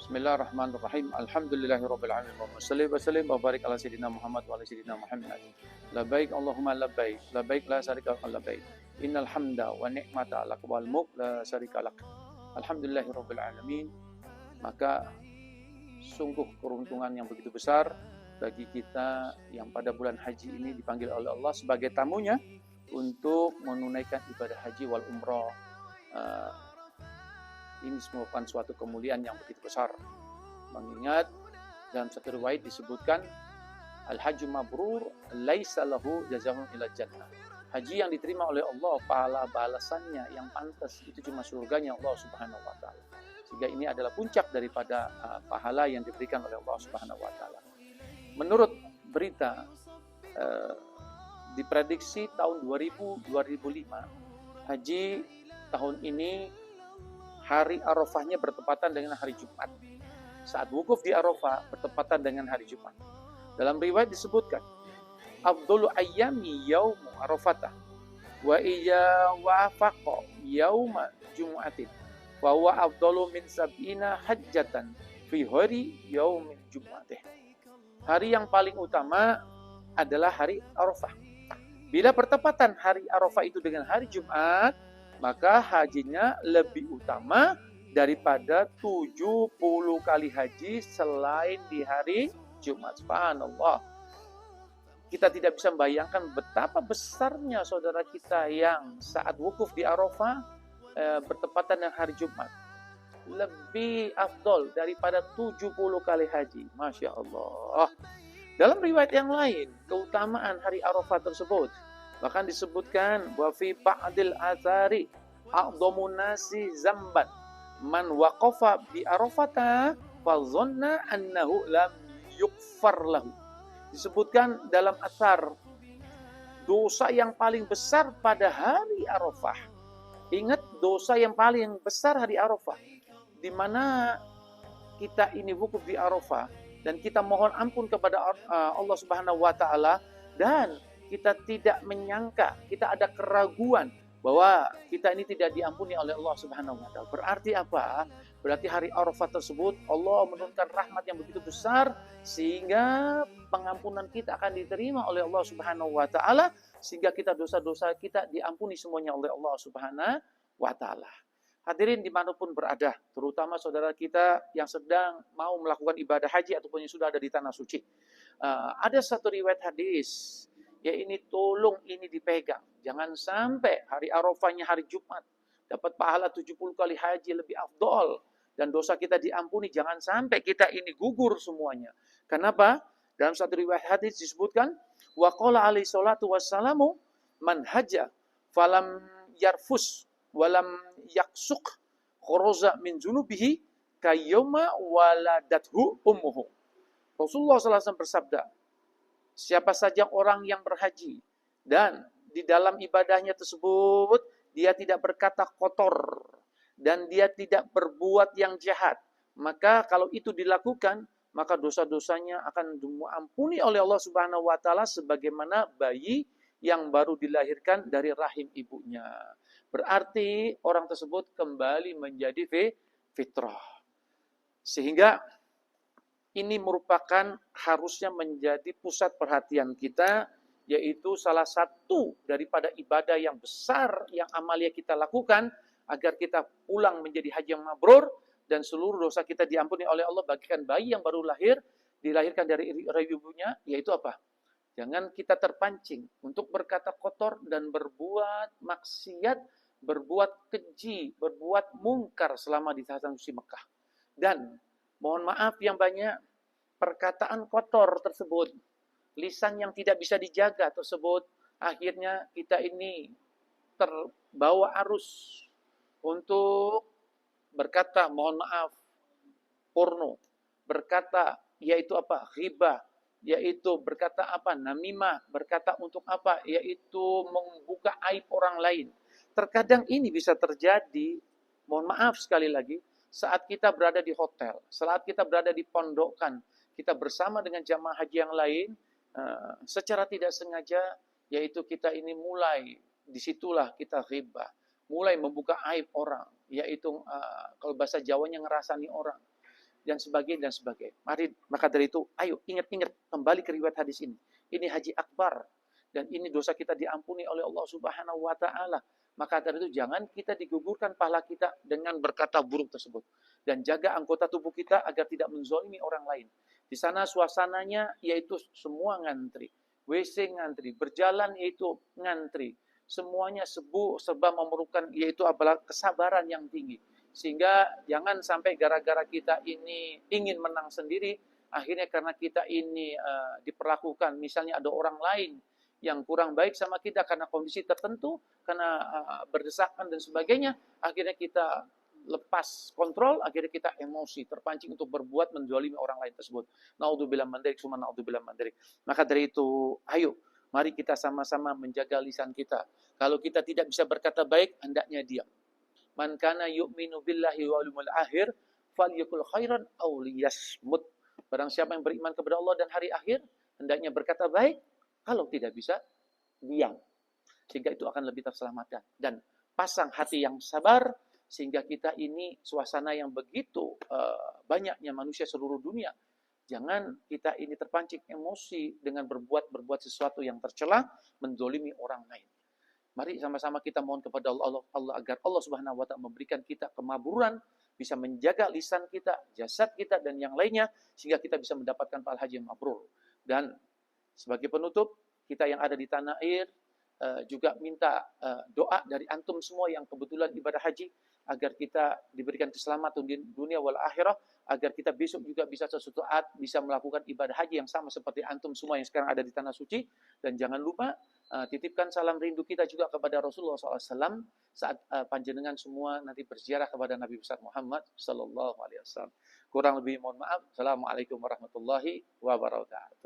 Bismillahirrahmanirrahim. Alhamdulillahirabbil alamin. Wa shalli wa sallim wa barik ala sayidina Muhammad wa ala sayidina Muhammad. Labbaik Allahumma labbaik. Labbaik la syarika lak labbaik. Innal hamda wa ni'mata lak wal mulk la syarika lak. Alhamdulillahirabbil alamin. Maka sungguh keuntungan yang begitu besar bagi kita yang pada bulan haji ini dipanggil oleh Allah sebagai tamunya untuk menunaikan ibadah haji wal umrah. Ini merupakan suatu kemuliaan yang begitu besar. Mengingat dalam satu riwayat disebutkan al-hajju mabrur laisa lahu jazaa'un illa jannah. Haji yang diterima oleh Allah, pahala balasannya yang pantas itu cuma surganya Allah Subhanahu wa taala. Sehingga ini adalah puncak daripada pahala yang diberikan oleh Allah Subhanahu wa taala. Menurut berita diprediksi tahun 2000-2005 haji tahun ini hari Arafahnya bertepatan dengan hari Jumat. Saat wukuf di Arafah bertepatan dengan hari Jumat. Dalam riwayat disebutkan, afdalu ayyami yaumu Arafatah wa iya wafaqa yauma Jumu'atin wa huwa afdalu min sab'ina hajjatan fi hari yaumil Jumu'atih. Hari yang paling utama adalah hari Arafah. Bila bertepatan hari Arafah itu dengan hari Jumat, maka hajinya lebih utama daripada 70 kali haji selain di hari Jumat. Subhanallah. Kita tidak bisa membayangkan betapa besarnya saudara kita yang saat wukuf di Arafah bertepatan dengan hari Jumat. Lebih afdol daripada 70 kali haji. Masya Allah. Dalam riwayat yang lain, keutamaan hari Arafah tersebut bahkan disebutkan wa fi ba'dil athari a'dhamun nasi zamban man waqafa bi arafata fa dhanna annahu lam yughfar lahu. Disebutkan dalam athar dosa yang paling besar pada hari Arafah. Ingat, dosa yang paling besar hari Arafah, di mana kita ini wukuf di Arafah dan kita mohon ampun kepada Allah Subhanahu wa taala, dan kita tidak menyangka, kita ada keraguan bahwa kita ini tidak diampuni oleh Allah Subhanahu wa taala. Berarti apa? Berarti hari Arafah tersebut Allah menurunkan rahmat yang begitu besar sehingga pengampunan kita akan diterima oleh Allah Subhanahu wa taala, sehingga kita dosa-dosa kita diampuni semuanya oleh Allah Subhanahu wa taala. Hadirin dimanapun berada, terutama saudara kita yang sedang mau melakukan ibadah haji ataupun yang sudah ada di tanah suci. Ada satu riwayat hadis, ya ini tolong ini dipegang. Jangan sampai hari Arafahnya hari Jumat dapat pahala 70 kali haji lebih afdol dan dosa kita diampuni. Jangan sampai kita ini gugur semuanya. Kenapa? Dalam satu riwayat hadis disebutkan wa qala alaihi salatu wassalamu man haja falam yarfus walam yaksuk kharaja min junubihi kayyuma waladathu ummuhu. Rasulullah SAW bersabda, siapa saja orang yang berhaji dan di dalam ibadahnya tersebut dia tidak berkata kotor dan dia tidak berbuat yang jahat, maka kalau itu dilakukan, maka dosa-dosanya akan diampuni oleh Allah Subhanahu wa taala sebagaimana bayi yang baru dilahirkan dari rahim ibunya. Berarti orang tersebut kembali menjadi fitrah. Sehingga ini merupakan harusnya menjadi pusat perhatian kita, yaitu salah satu daripada ibadah yang besar yang amalia kita lakukan agar kita pulang menjadi haji yang mabrur dan seluruh dosa kita diampuni oleh Allah bagikan bayi yang baru lahir, dilahirkan dari rahim ibunya, yaitu apa? Jangan kita terpancing untuk berkata kotor dan berbuat maksiat, berbuat keji, berbuat mungkar selama di tanah suci Mekah. Dan mohon maaf yang banyak, perkataan kotor tersebut, lisan yang tidak bisa dijaga tersebut, akhirnya kita ini terbawa arus untuk berkata mohon maaf porno, berkata yaitu apa? Ghibah, yaitu berkata apa? Namimah, berkata untuk apa? Yaitu membuka aib orang lain. Terkadang ini bisa terjadi, mohon maaf sekali lagi, saat kita berada di hotel, saat kita berada di pondokan, kita bersama dengan jamaah haji yang lain, secara tidak sengaja, yaitu kita ini mulai, disitulah kita ghibah, mulai membuka aib orang, yaitu kalau bahasa Jawanya ngerasani orang. dan sebagainya dan sebagainya. Mari, maka dari itu, ayo ingat-ingat kembali ke riwayat hadis ini. Ini haji akbar dan ini dosa kita diampuni oleh Allah Subhanahu wa taala. Maka dari itu jangan kita digugurkan pahala kita dengan berkata buruk tersebut. Dan jaga anggota tubuh kita agar tidak menzalimi orang lain. Di sana suasananya yaitu semua ngantri. WC ngantri, berjalan yaitu ngantri. Semuanya serba memerlukan yaitu adalah kesabaran yang tinggi. Sehingga jangan sampai gara-gara kita ini ingin menang sendiri, akhirnya karena kita ini diperlakukan, misalnya ada orang lain yang kurang baik sama kita karena kondisi tertentu, karena berdesakan dan sebagainya, akhirnya kita lepas kontrol, akhirnya kita emosi, terpancing untuk berbuat menzalimi orang lain tersebut. Naudzubillah min dzalik, summa naudzubillah min dzalik. Maka dari itu, ayo, mari kita sama-sama menjaga lisan kita. Kalau kita tidak bisa berkata baik, hendaknya diam. Man kana yu'minu billahi wal yawmil akhir falyakul khairan aw liyasmut. Barang siapa yang beriman kepada Allah dan hari akhir, hendaknya berkata baik, kalau tidak bisa, diam. Sehingga itu akan lebih terselamatkan. Dan pasang hati yang sabar, sehingga kita ini suasana yang begitu banyaknya manusia seluruh dunia. Jangan kita ini terpancing emosi dengan berbuat sesuatu yang tercela, menzalimi orang lain. Mari sama-sama kita mohon kepada Allah agar Allah Subhanahu wa taala memberikan kita kemaburan, bisa menjaga lisan kita, jasad kita dan yang lainnya sehingga kita bisa mendapatkan pahala haji yang mabrur. Dan sebagai penutup, kita yang ada di tanah air juga minta doa dari antum semua yang kebetulan ibadah haji agar kita diberikan keselamatan di dunia wal akhirah, agar kita besok juga bisa sesuatu saat bisa melakukan ibadah haji yang sama seperti antum semua yang sekarang ada di tanah suci. Dan jangan lupa titipkan salam rindu kita juga kepada Rasulullah SAW saat panjenengan semua nanti berziarah kepada Nabi besar Muhammad Sallallahu Alaihi Wasallam. Kurang lebih mohon maaf. Assalamualaikum warahmatullahi wabarakatuh.